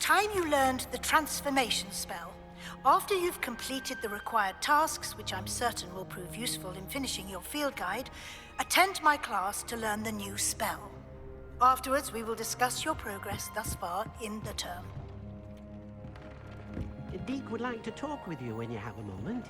time you learned the transformation spell. After you've completed the required tasks, which I'm certain will prove useful in finishing your field guide, attend my class to learn the new spell. Afterwards, we will discuss your progress thus far in the term. Deek would like to talk with you when you have a moment.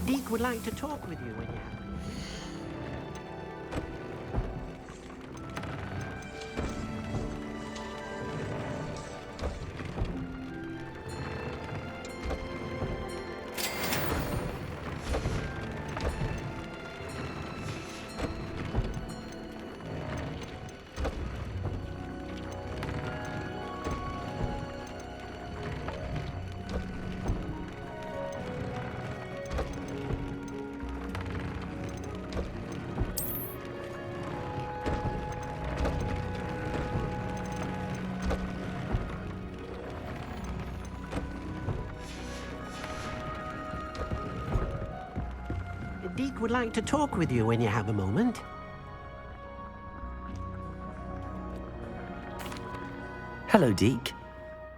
Deek would like to talk with you when you have a moment. Deek would like to talk with you when you have a moment. Hello, Deek.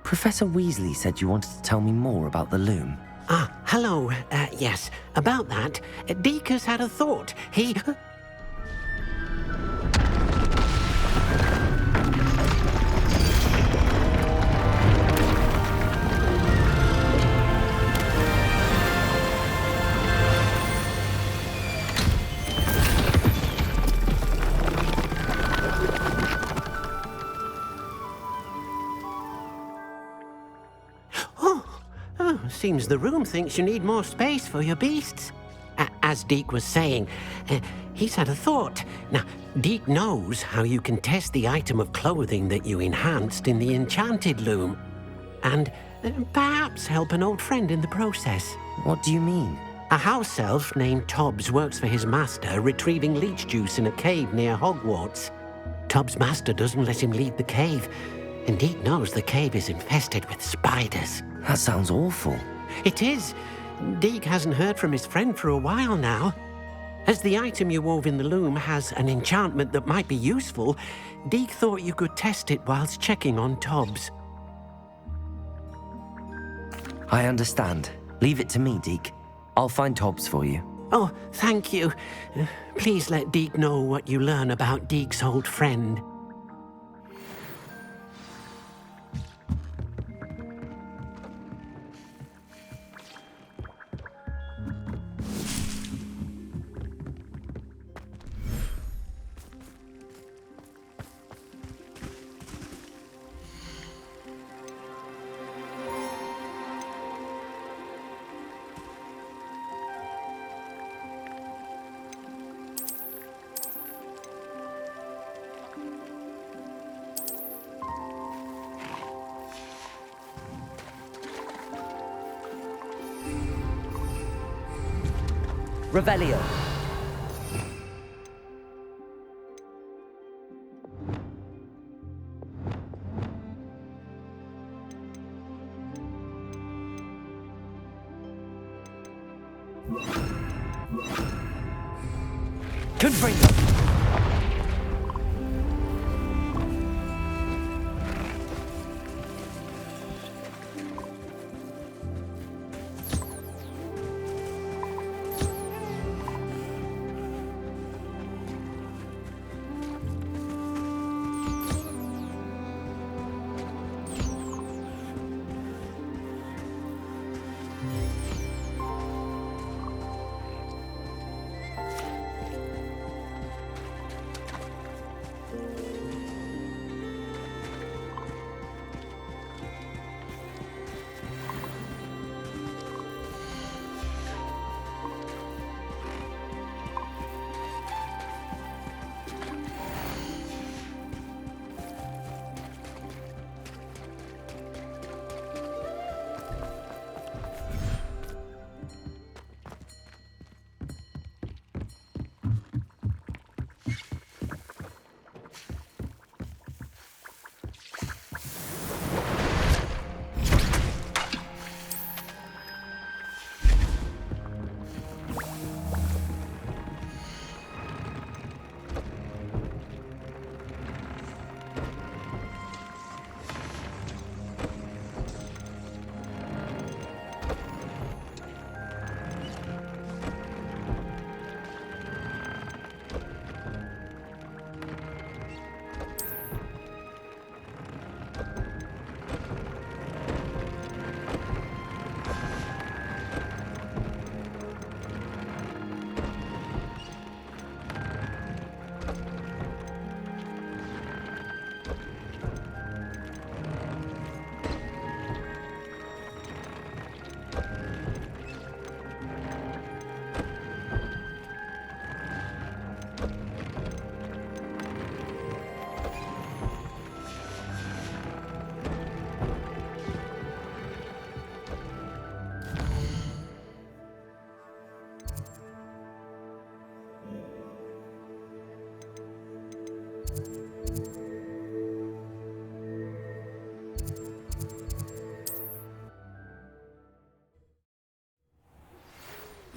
Professor Weasley said you wanted to tell me more about the loom. Ah, hello. Yes, about that. Deek has had a thought. He... Seems the room thinks you need more space for your beasts. As Deek was saying, he's had a thought. Now, Deek knows how you can test the item of clothing that you enhanced in the enchanted loom. And perhaps help an old friend in the process. What do you mean? A house elf named Tobbs works for his master, retrieving leech juice in a cave near Hogwarts. Tobbs' master doesn't let him leave the cave, and Deek knows the cave is infested with spiders. That sounds awful. It is. Deek hasn't heard from his friend for a while now. As the item you wove in the loom has an enchantment that might be useful, Deek thought you could test it whilst checking on Tobbs. I understand. Leave it to me, Deek. I'll find Tobbs for you. Oh, thank you. Please let Deek know what you learn about Deek's old friend. Revelio. Confringo.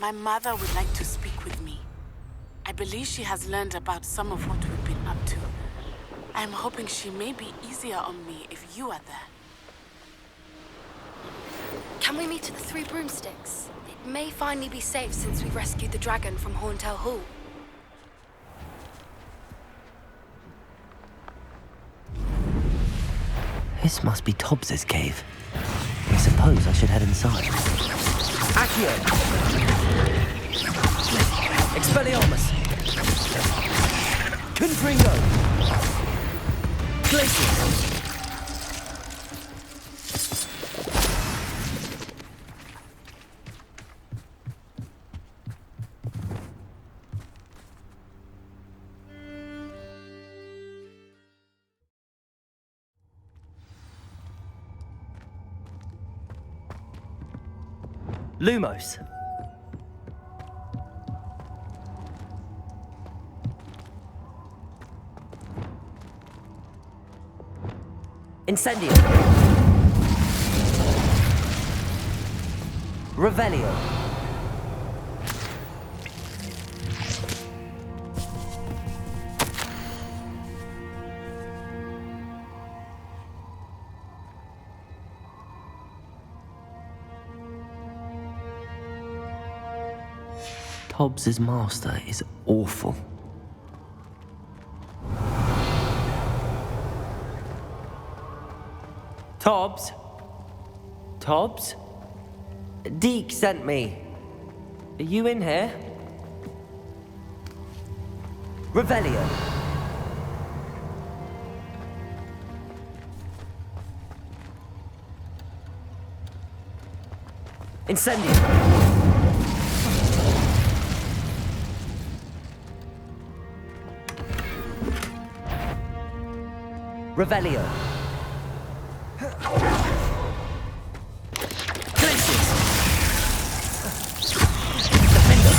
My mother would like to speak with me. I believe she has learned about some of what we've been up to. I am hoping she may be easier on me if you are there. Can we meet at the Three Broomsticks? It may finally be safe since we rescued the dragon from Horntail Hall. This must be Tobbs's cave. I suppose I should head inside. Accio! Expelliarmus! Confringo! Glacius! Lumos. Incendio. Revelio. Tobbs's master is awful. Tobbs? Tobbs? Deke sent me. Are you in here? Revelio. Incendio. Revelio. Glacius. Defender.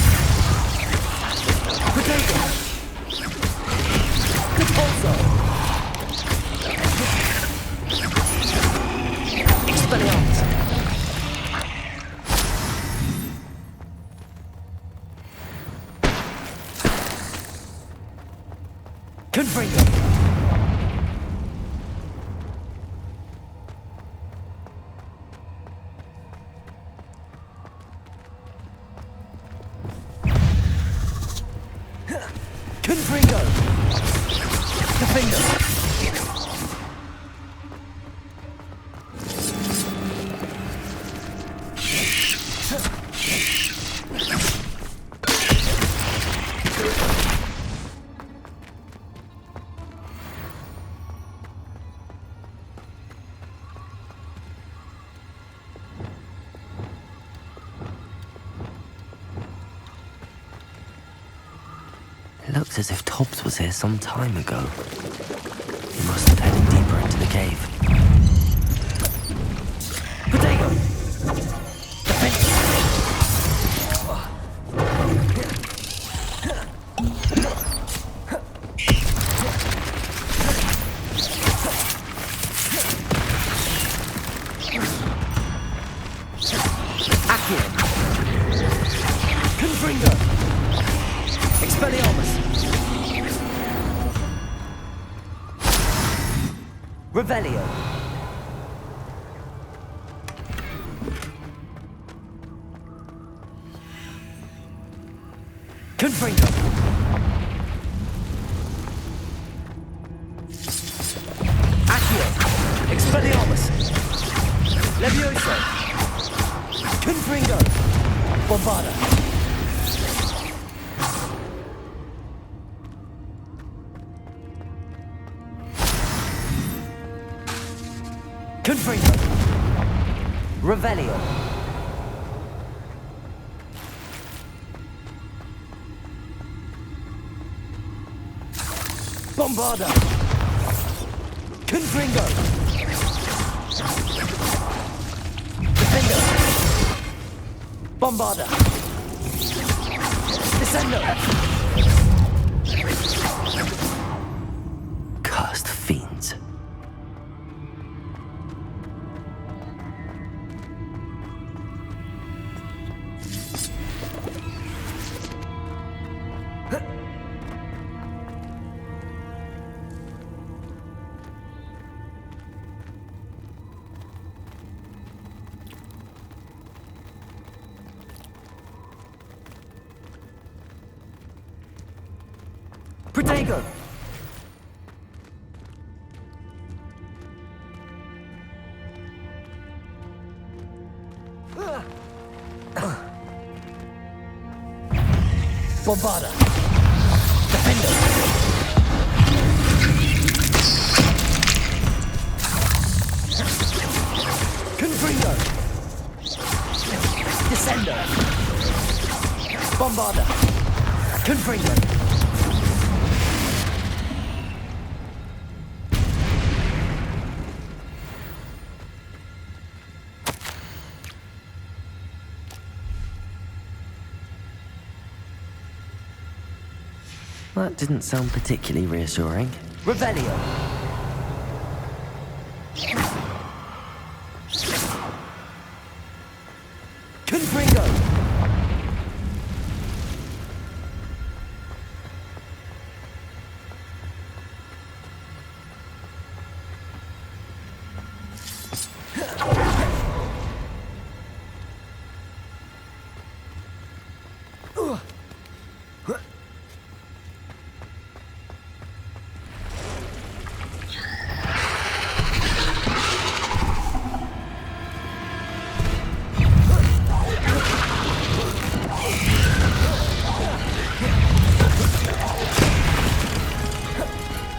It looks as if Tobbs was here some time ago. He must have headed deeper into the cave. Potato! Accio! Confringo! Expelliarmus! Revelio! Confringo! Accio! Expelliarmus! Levioso! Confringo! Bombarda! Confringo! Revelio! Bombarda! Confringo! Defendo! Bombarda! Descendo! Cursed fiends. Protego! Bombarda! Defendo! Confringo! Descendo! Bombarda! Confringo! That didn't sound particularly reassuring. Revelio! Confringo!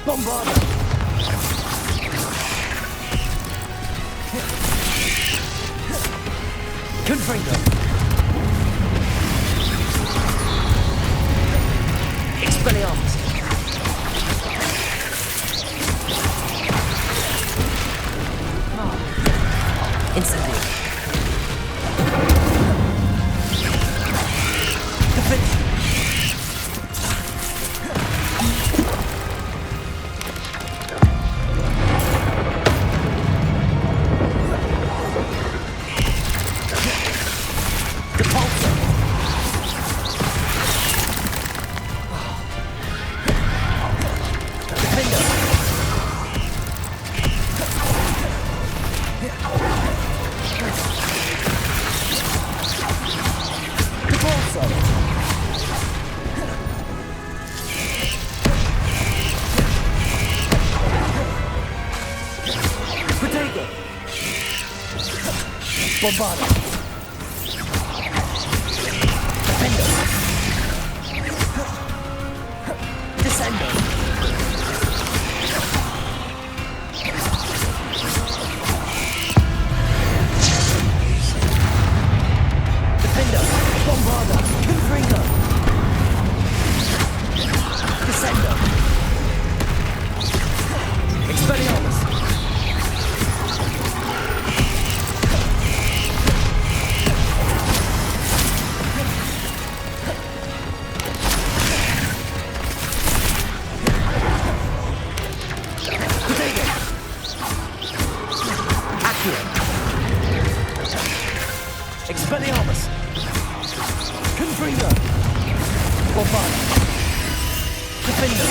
Bombarda! Confringo! Expelliarmus! Instantly! Defend! Bombarda. Defendo. Descendo. Defendo. Bombarda. Confringo. Descendo. Expelliarmus. Expelliarmus! Confringo! Bombarda! Defender!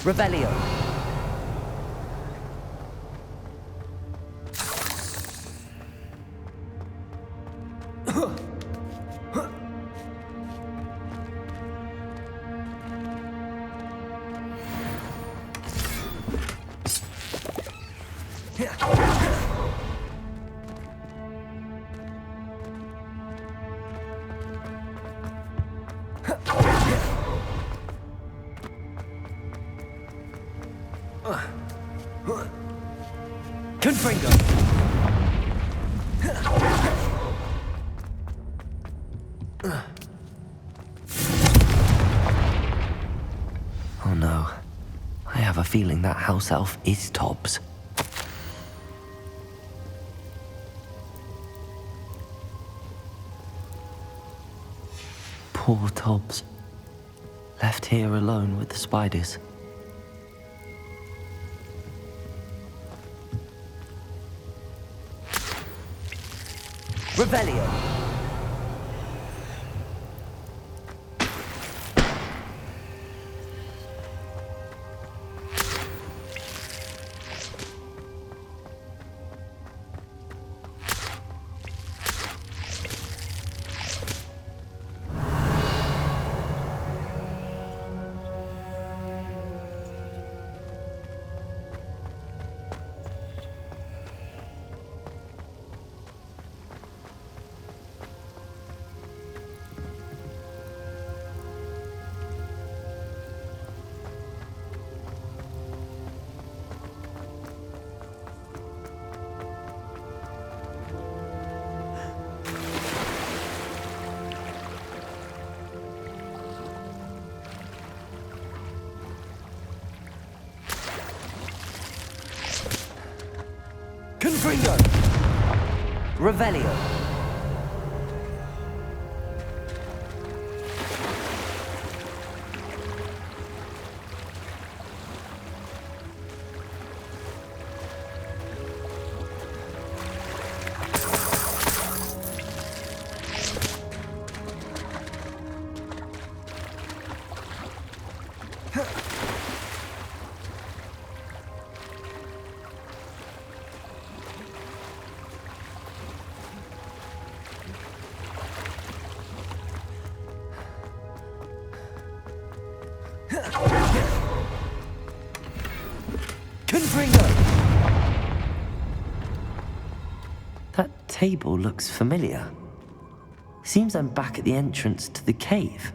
Revelio! Confringo! Oh no. I have a feeling that house elf is Tobbs. Poor Tobbs. Left here alone with the spiders. Revelio! Confringo! Revelio! Confringo! That table looks familiar. Seems I'm back at the entrance to the cave.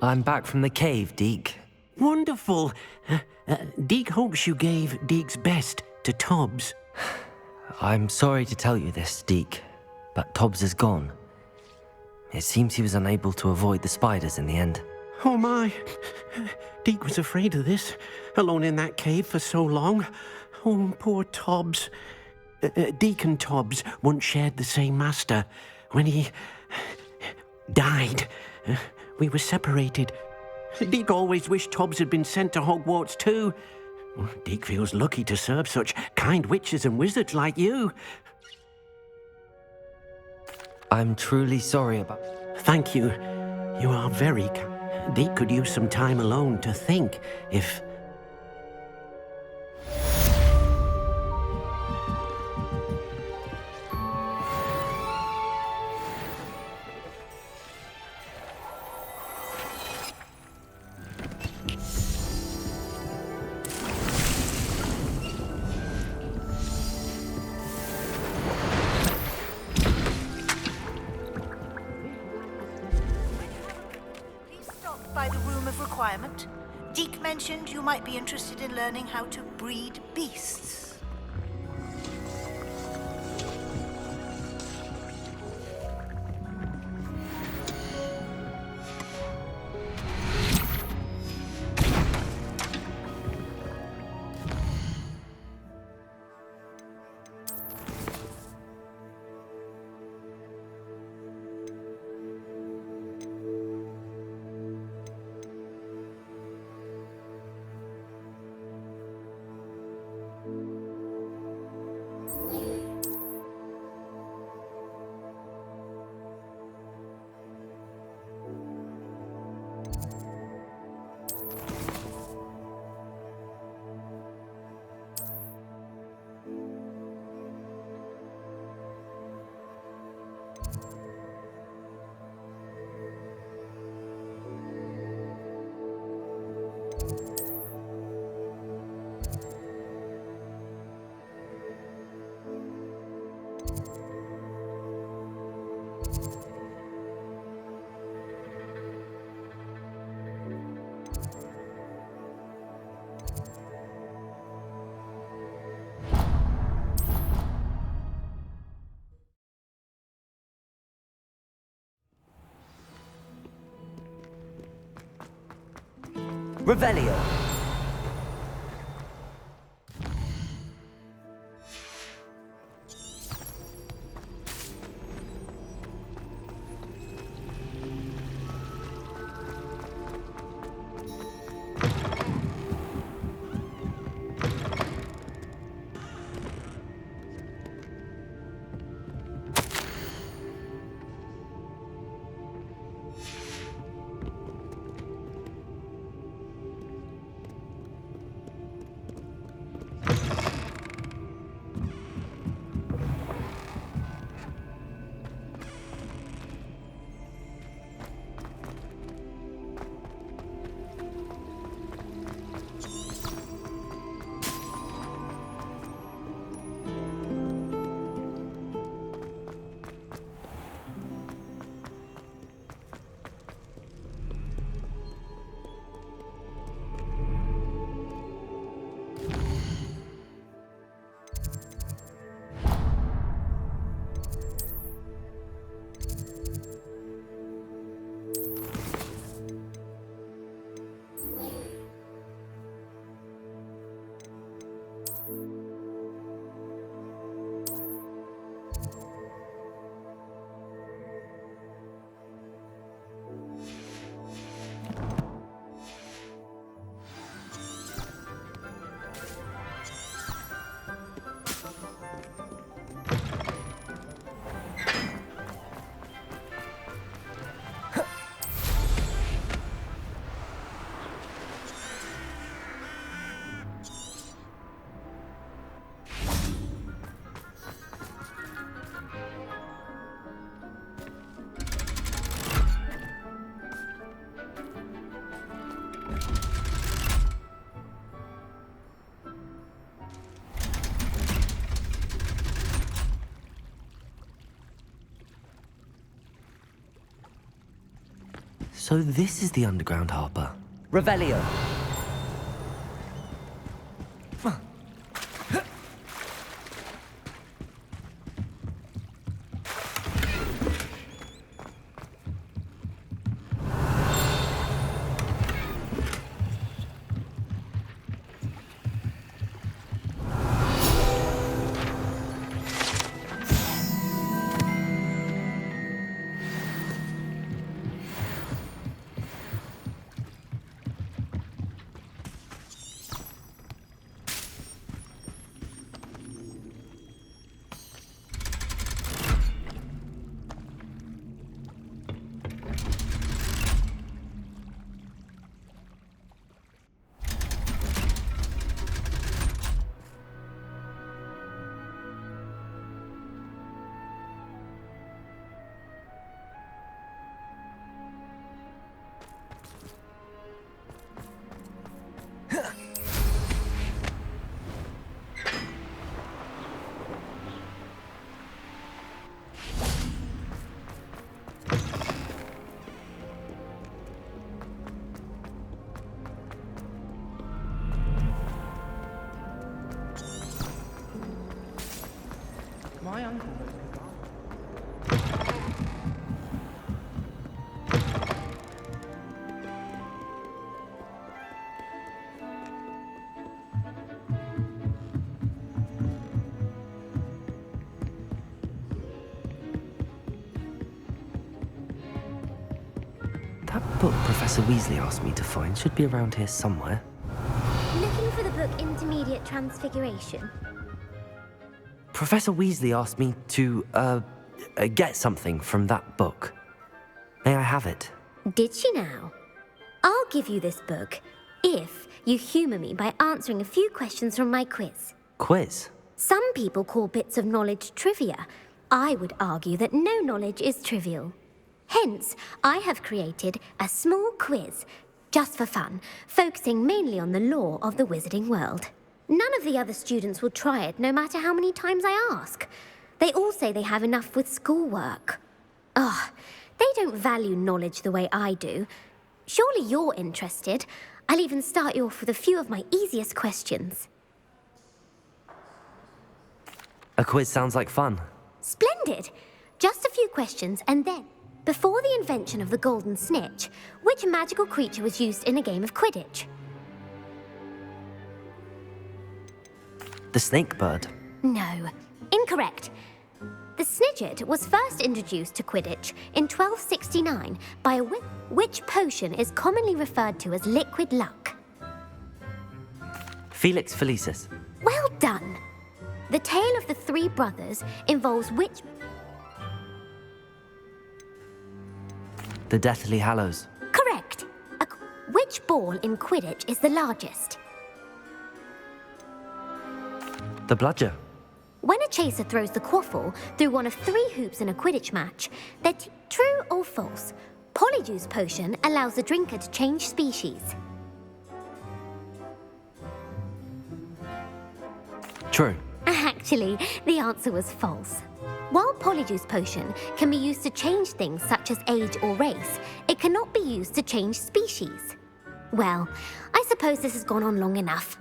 I'm back from the cave, Deke. Wonderful. Deke hopes you gave Deke's best to Tobbs. I'm sorry to tell you this, Deke, but Tobbs is gone. It seems he was unable to avoid the spiders in the end. Oh my. Deke was afraid of this, alone in that cave for so long. Oh, poor Tobbs. Deke and Tobbs once shared the same master. When he died, we were separated. Deke always wished Tobbs had been sent to Hogwarts too. Deke feels lucky to serve such kind witches and wizards like you. I'm truly sorry about... Thank you. You are very kind. Deke could use some time alone to think, if... By the Room of Requirement, Deke mentioned you might be interested in learning how to breed beasts. Revelio. So this is the underground harbour. Revelio. My uncle was That book Professor Weasley asked me to find should be around here somewhere. Looking for the book Intermediate Transfiguration? Professor Weasley asked me to, get something from that book. May I have it? Did she now? I'll give you this book if you humour me by answering a few questions from my quiz. Quiz? Some people call bits of knowledge trivia. I would argue that no knowledge is trivial. Hence, I have created a small quiz, just for fun, focusing mainly on the lore of the wizarding world. None of the other students will try it, no matter how many times I ask. They all say they have enough with schoolwork. Ugh, they don't value knowledge the way I do. Surely you're interested. I'll even start you off with a few of my easiest questions. A quiz sounds like fun. Splendid! Just a few questions, and then, before the invention of the golden snitch, which magical creature was used in a game of Quidditch? The snake bird. No, incorrect. The Snidget was first introduced to Quidditch in 1269 by a which potion is commonly referred to as liquid luck. Felix Felicis. Well done! The tale of the three brothers involves which... The Deathly Hallows. Correct! Which ball in Quidditch is the largest? The bludger. When a chaser throws the quaffle through one of 3 hoops in a Quidditch match, they're true or false? Polyjuice potion allows the drinker to change species. True. Actually, the answer was false. While Polyjuice potion can be used to change things such as age or race, it cannot be used to change species. Well, I suppose this has gone on long enough.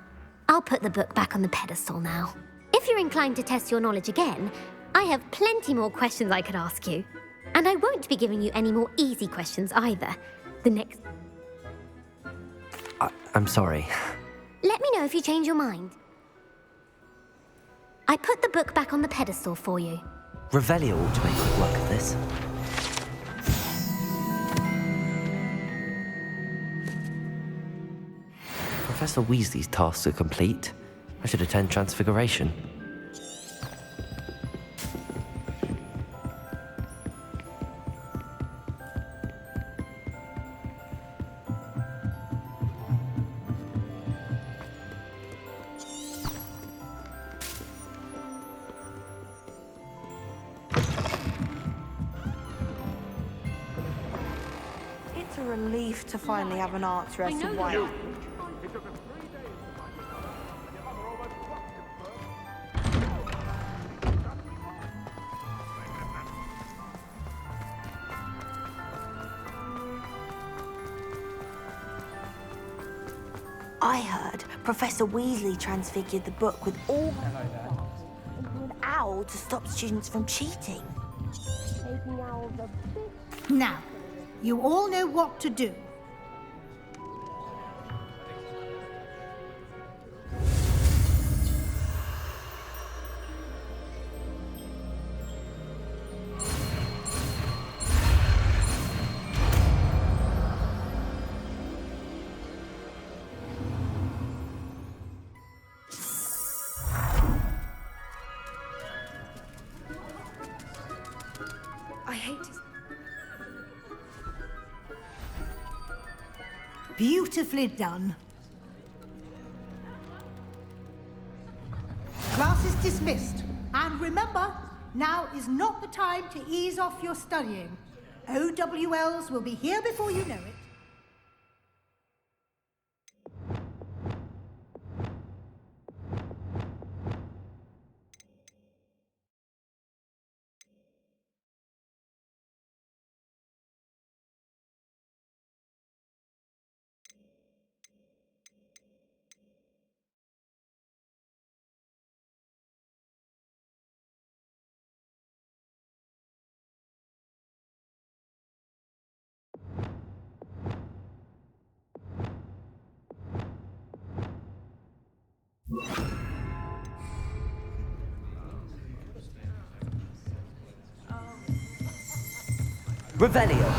I'll put the book back on the pedestal now. If you're inclined to test your knowledge again, I have plenty more questions I could ask you. And I won't be giving you any more easy questions either. The next... I'm sorry. Let me know if you change your mind. I put the book back on the pedestal for you. Revelio ought to make quick work of this. Professor Weasley's tasks are complete. I should attend Transfiguration. It's a relief to finally have an answer as to why. I heard Professor Weasley transfigured the book with all into an owl to stop students from cheating. Making owls a bit... Now, you all know what to do. I hate to... Beautifully done. Class is dismissed. And remember, now is not the time to ease off your studying. OWLs will be here before you know it. Revelio.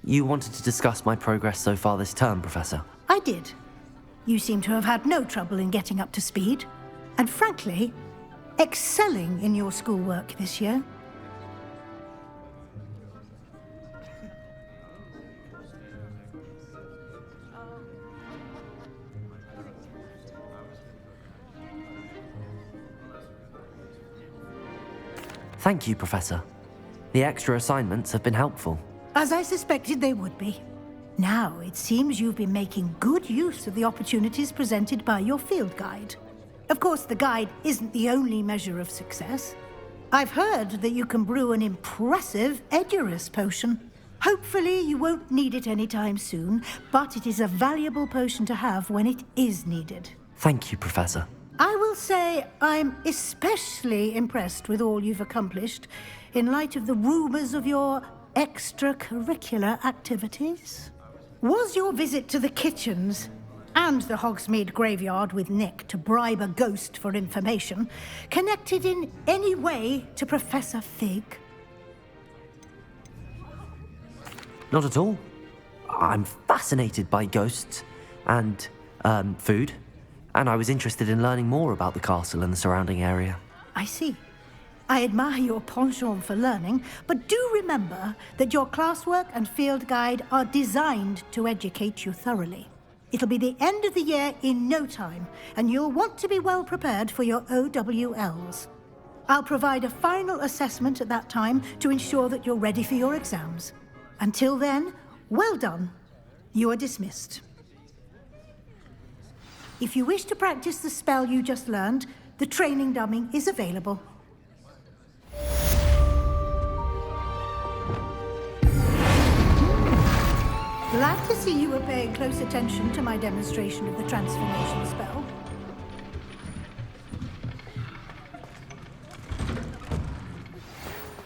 You wanted to discuss my progress so far this term, Professor? I did. You seem to have had no trouble in getting up to speed, and frankly, excelling in your schoolwork this year. Thank you, Professor. The extra assignments have been helpful. As I suspected they would be. Now, it seems you've been making good use of the opportunities presented by your field guide. Of course, the guide isn't the only measure of success. I've heard that you can brew an impressive Edurus potion. Hopefully, you won't need it anytime soon, but it is a valuable potion to have when it is needed. Thank you, Professor. I will say I'm especially impressed with all you've accomplished in light of the rumors of your extracurricular activities. Was your visit to the kitchens and the Hogsmeade graveyard with Nick to bribe a ghost for information connected in any way to Professor Fig? Not at all. I'm fascinated by ghosts and, food, and I was interested in learning more about the castle and the surrounding area. I see. I admire your penchant for learning, but do remember that your classwork and field guide are designed to educate you thoroughly. It'll be the end of the year in no time, and you'll want to be well prepared for your OWLs. I'll provide a final assessment at that time to ensure that you're ready for your exams. Until then, well done. You are dismissed. If you wish to practice the spell you just learned, the training dummy is available. Glad to see you were paying close attention to my demonstration of the transformation spell.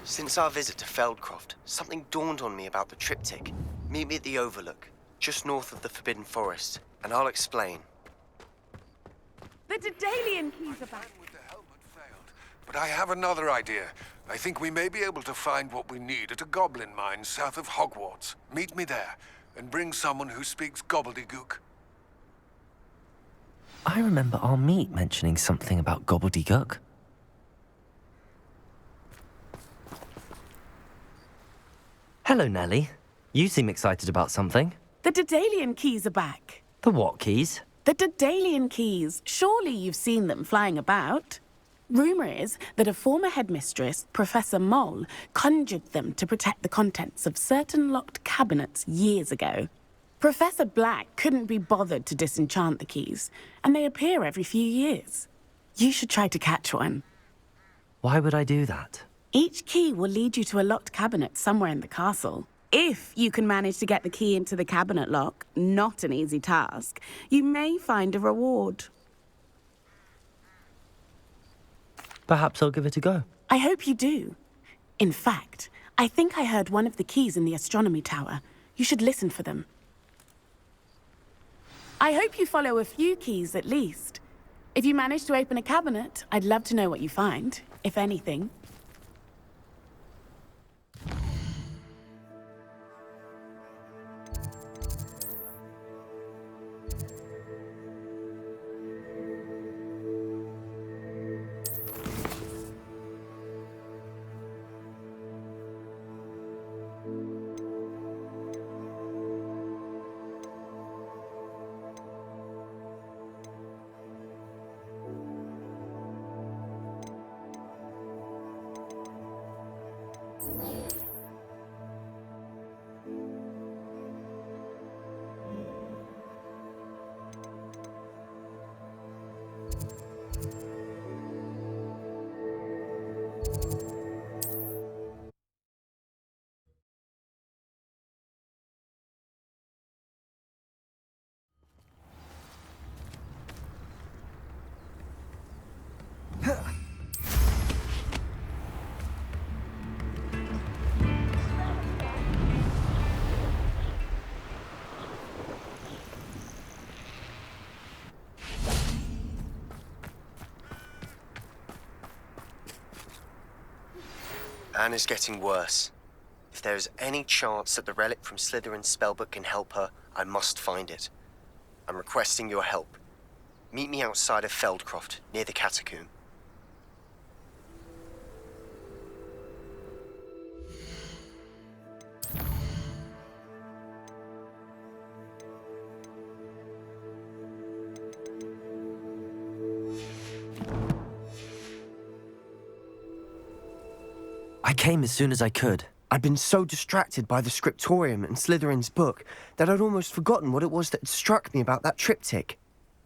Since our visit to Feldcroft, something dawned on me about the Triptych. Meet me at the Overlook, just north of the Forbidden Forest, and I'll explain. The Daedalian keys are back. But I have another idea. I think we may be able to find what we need at a goblin mine south of Hogwarts. Meet me there, and bring someone who speaks gobbledygook. I remember our meet mentioning something about gobbledygook. Hello, Nellie. You seem excited about something. The Daedalian keys are back. The what keys? The Daedalian keys. Surely you've seen them flying about. Rumour is that a former headmistress, Professor Moll, conjured them to protect the contents of certain locked cabinets years ago. Professor Black couldn't be bothered to disenchant the keys, and they appear every few years. You should try to catch one. Why would I do that? Each key will lead you to a locked cabinet somewhere in the castle. If you can manage to get the key into the cabinet lock, not an easy task, you may find a reward. Perhaps I'll give it a go. I hope you do. In fact, I think I heard one of the keys in the astronomy tower. You should listen for them. I hope you follow a few keys at least. If you manage to open a cabinet, I'd love to know what you find, if anything. Anne is getting worse. If there is any chance that the relic from Slytherin's spellbook can help her, I must find it. I'm requesting your help. Meet me outside of Feldcroft, near the catacomb. I came as soon as I could. I'd been so distracted by the scriptorium and Slytherin's book that I'd almost forgotten what it was that had struck me about that triptych.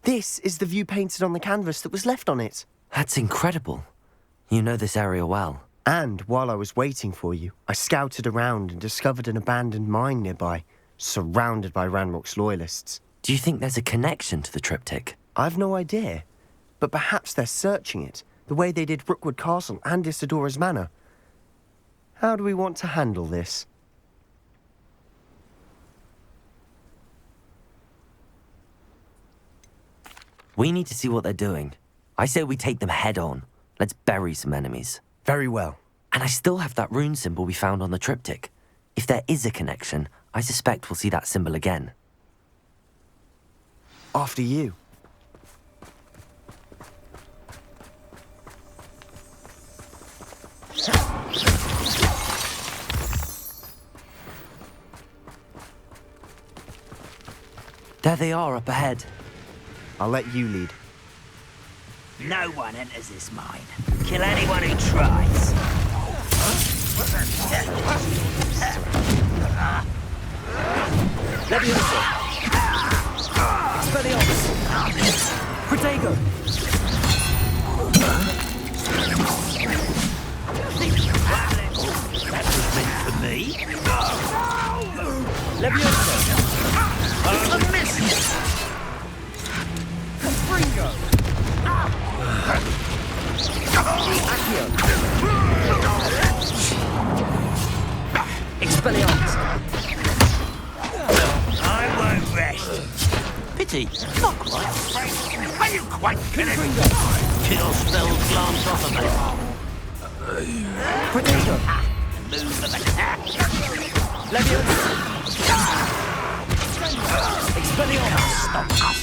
This is the view painted on the canvas that was left on it. That's incredible. You know this area well. And while I was waiting for you, I scouted around and discovered an abandoned mine nearby, surrounded by Ranrock's loyalists. Do you think there's a connection to the triptych? I've no idea, but perhaps they're searching it, the way they did Rookwood Castle and Isidora's Manor. How do we want to handle this? We need to see what they're doing. I say we take them head on. Let's bury some enemies. Very well. And I still have that rune symbol we found on the triptych. If there is a connection, I suspect we'll see that symbol again. After you. There they are up ahead. I'll let you lead. No one enters this mine. Kill anyone who tries. Leviosa! Expelliarmus! Protego! That was meant for me. Leviosa! A miss! Fringo! Accio! Expelliarmus! I won't rest. Pity, not quite. Are you quite kidding me? Kill spells glance off of me. Protego! Move the attack. Leviosa! Expelliarmus! Stop us.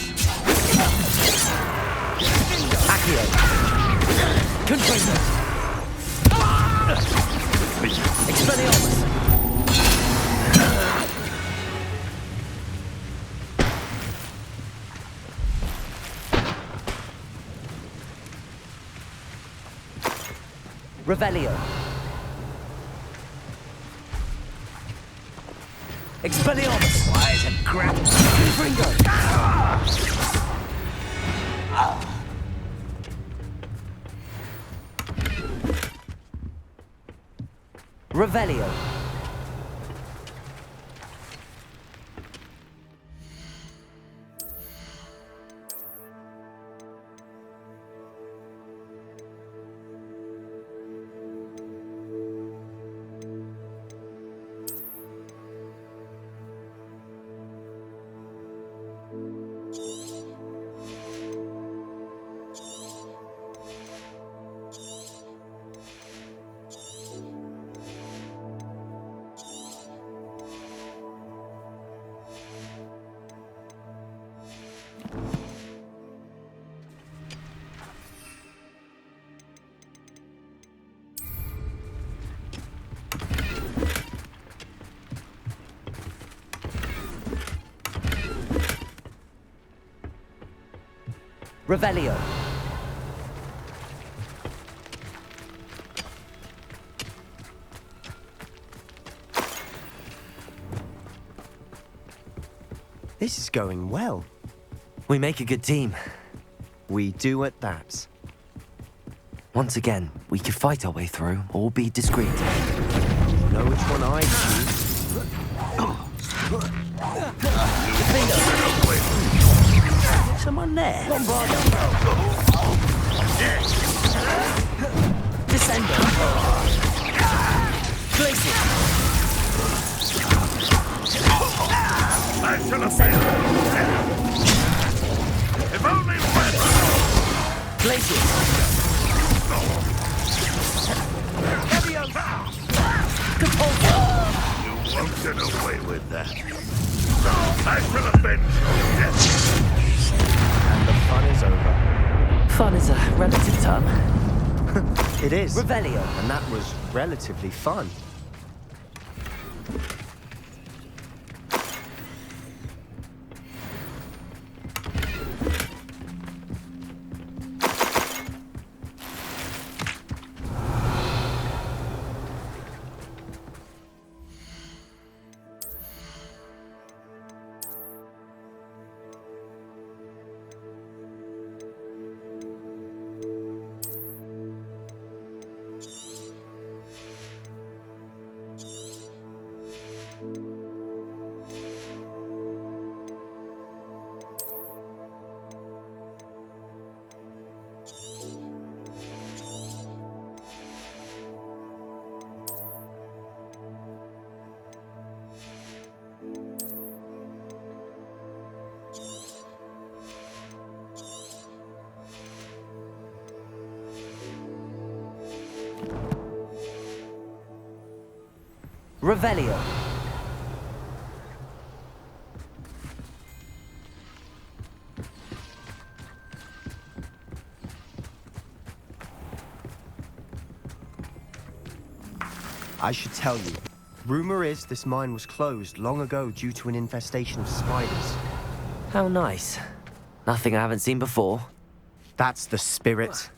Accio! Confringo! Expelliarmus! Revelio. Expelliarmus. Why is it crap? Fringo. Revelio. Revelio. This is going well. We make a good team. We do at that. Once again, we could fight our way through or be discreet. You know which one I choose? Someone there. Descender. Glacier. If only Glacier. You won't get away with that. I shall avenge your death. And the fun is over. Fun is a relative term. It is. Revelio. And that was relatively fun. Revelio. I should tell you. Rumor is this mine was closed long ago due to an infestation of spiders. How nice. Nothing I haven't seen before. That's the spirit.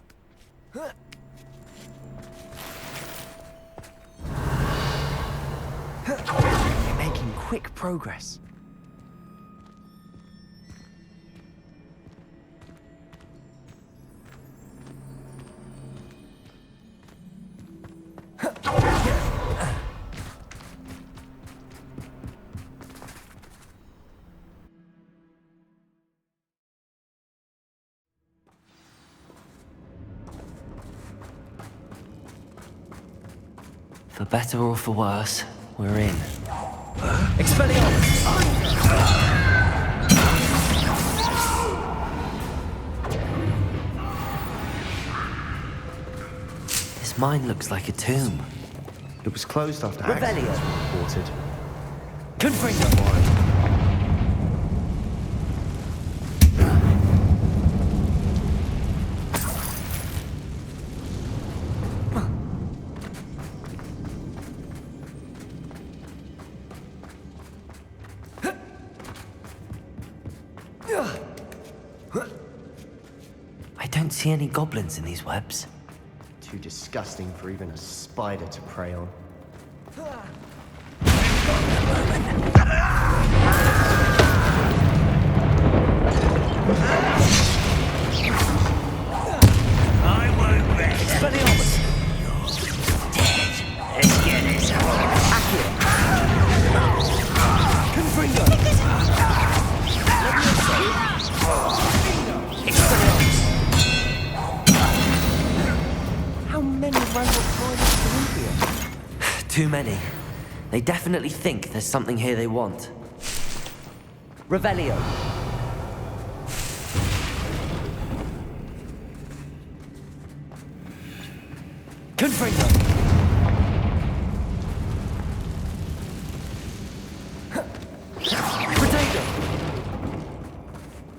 We're making quick progress. For better or for worse, we're in. Expelliarmus. This mine looks like a tomb. It was closed after Revelio. accidents were reported. Confringo. I don't see any goblins in these webs. Too disgusting for even a spider to prey on. I won't rest. Expelliarmus! Dead. Let's get this over. Accio! Confringo! Expelliarmus! How many Ranrock riders can be here? Too many. They definitely think there's something here they want. Revelio! Confringo! Potato!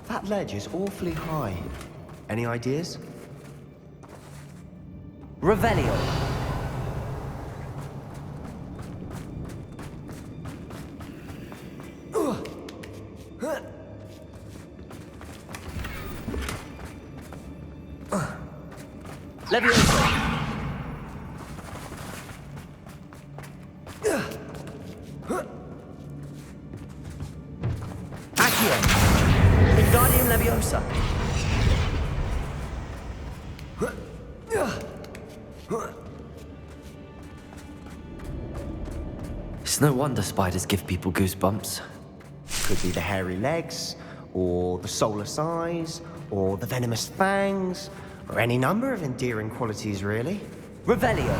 That ledge is awfully high. Any ideas? Revelio! Levioso! Accio! Wingardium Leviosa! It's no wonder spiders give people goosebumps. Could be the hairy legs, or the soulless eyes, or the venomous fangs, or any number of endearing qualities, really. Revelio!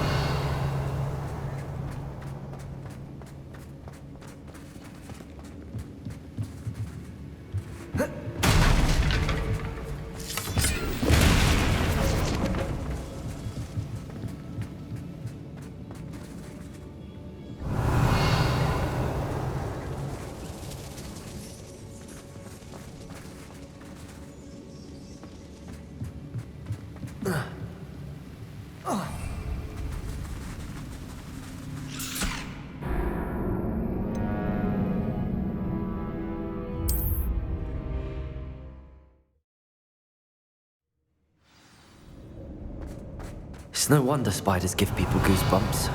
It's no wonder spiders give people goosebumps.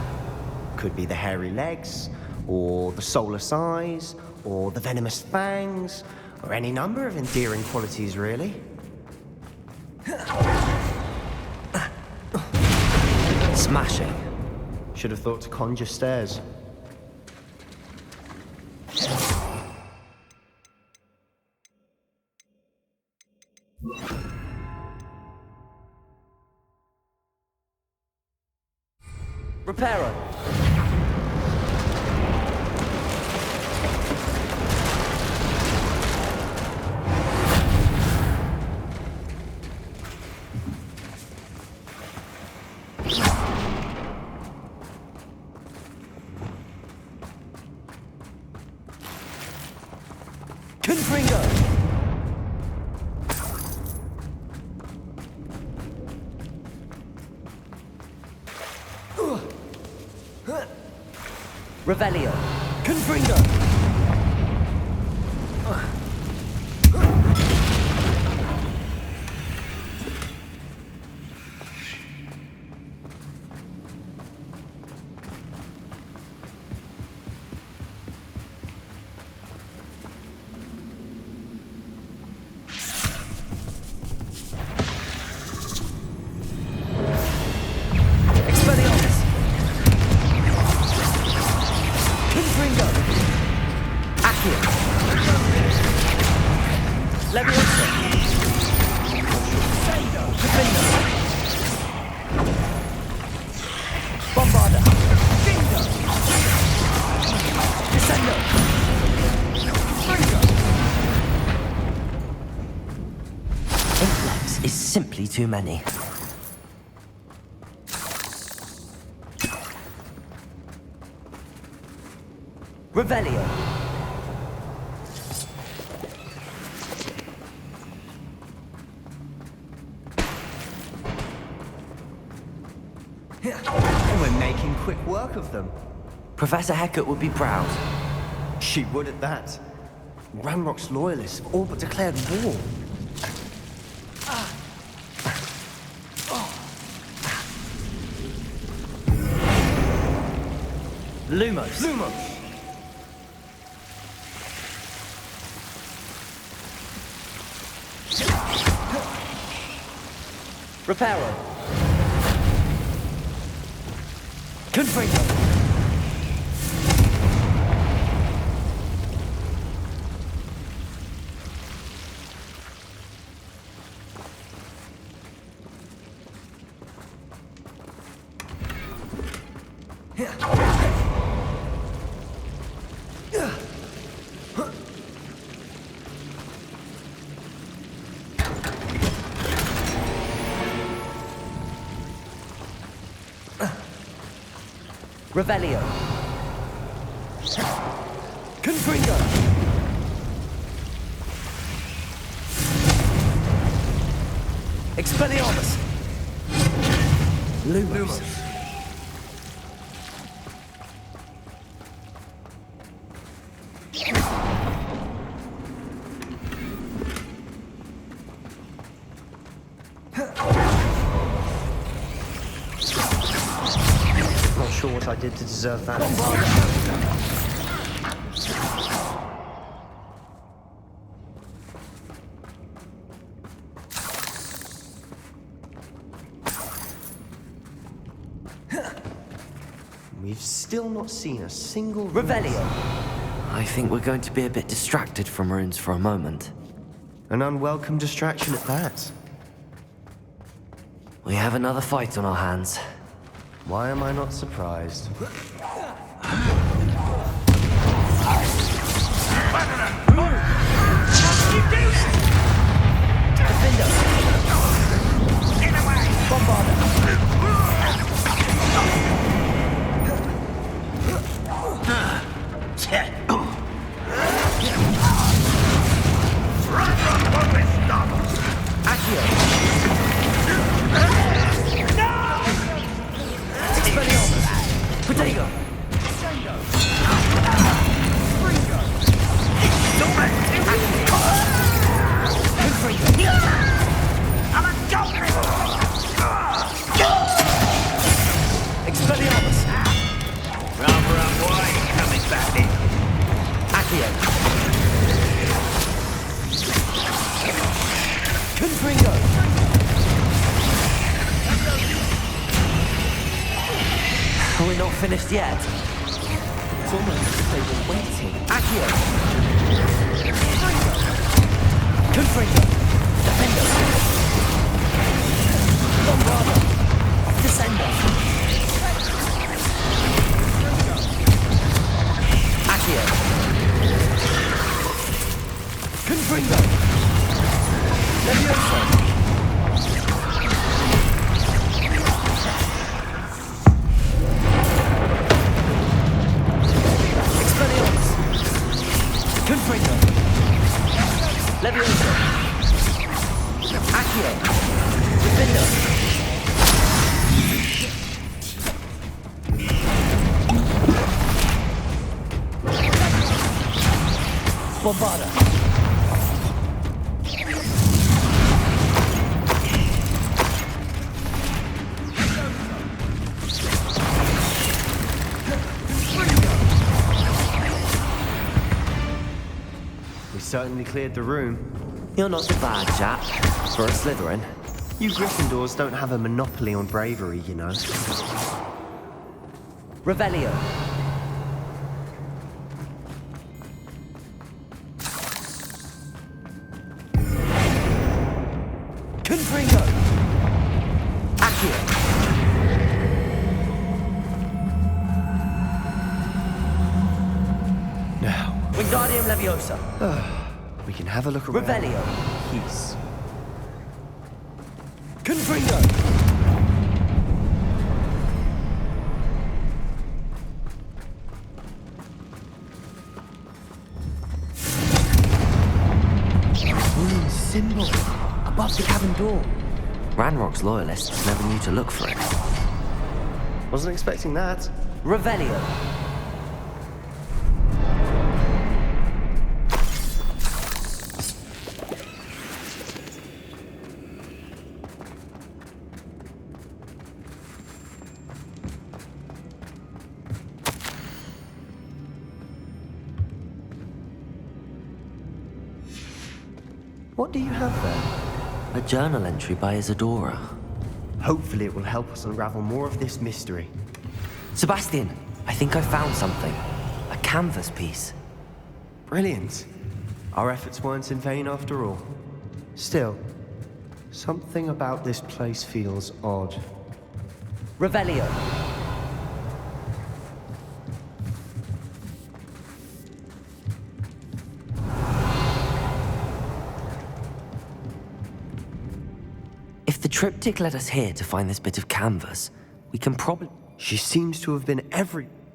Could be the hairy legs, or the soulless eyes, or the venomous fangs, or any number of endearing qualities, really. Smashing. Should have thought to conjure stairs. Reparo! Confringo! Revelio! Confringo! Expelliarmus! Confringo! Accio! Leviosa! Defender! Bombarda! Finger! Descendo! Fringo! Inflex is simply too many. Revelio! And we're making quick work of them. Professor Hecat would be proud. She would at that. Ranrock's loyalists have all but declared war. Lumos. Reparo. Confringo. Revelio. Confringo. Expelliarmus. Lumos. Not sure what I did to deserve that. We've still not seen a single Revelio. I think we're going to be a bit distracted from runes for a moment. An unwelcome distraction at that. We have another fight on our hands. Why am I not surprised? Defender. Bombarder. Accio. Expelliarmus. Protego. Expelliarmus. Run, boy. Coming back in. Accio. Confringo. We're not finished yet. It's almost as if they were waiting. Accio. Confringo. Defender. Bombarder. Descender. Accio. Confringo. Leviosa. Confringo. Leviosa. Accio. Defender. Bombarder. We certainly cleared the room. You're not so bad, chap. For a Slytherin. You Gryffindors don't have a monopoly on bravery, you know. Revelio. Confringo. Accio. Now, Wingardium Leviosa. we can have a look around. Revelio. Peace. Confringo. Rune symbol above the cabin door. Ranrock's loyalists never knew to look for it. Wasn't expecting that. Revelio. What do you have there? A journal entry by Isadora. Hopefully it will help us unravel more of this mystery. Sebastian, I think I found something. A canvas piece. Brilliant. Our efforts weren't in vain after all. Still, something about this place feels odd. Revelio. If the Triptych led us here to find this bit of canvas, we can probably... She seems to have been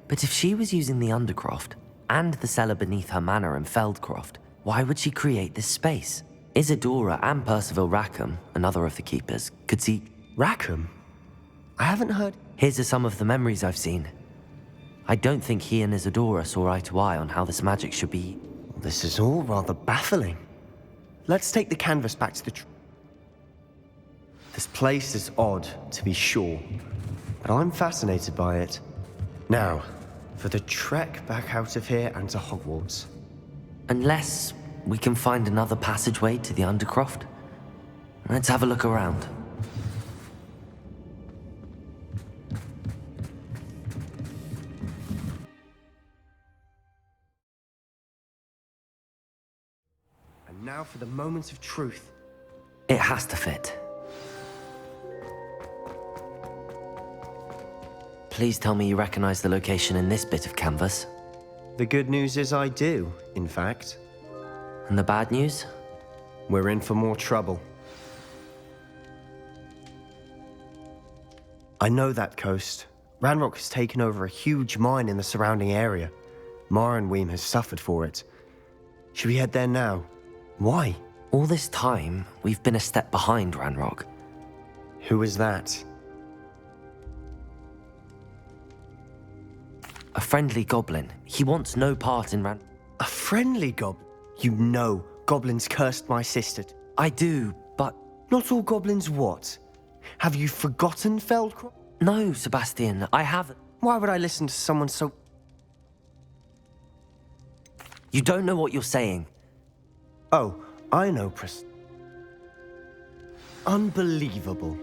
But if she was using the Undercroft, and the cellar beneath her manor in Feldcroft, why would she create this space? Isadora and Percival Rackham, another of the keepers, could see... Rackham? I haven't heard... Here's some of the memories I've seen. I don't think he and Isadora saw eye to eye on how this magic should be... This is all rather baffling. Let's take the canvas back to the... This place is odd, to be sure, but I'm fascinated by it. Now, for the trek back out of here and to Hogwarts. Unless we can find another passageway to the Undercroft. Let's have a look around. And now for the moment of truth. It has to fit. Please tell me you recognize the location in this bit of canvas. The good news is I do, in fact. And the bad news? We're in for more trouble. I know that coast. Ranrock has taken over a huge mine in the surrounding area. Marrenweem has suffered for it. Should we head there now? Why? All this time, we've been a step behind Ranrock. Who is that? A friendly goblin. He wants no part in A friendly goblin? You know, goblins cursed my sister. I do, but... Not all goblins what? Have you forgotten Feldcroft? No, Sebastian, I haven't. Why would I listen to someone so... You don't know what you're saying. Oh, I know, Unbelievable.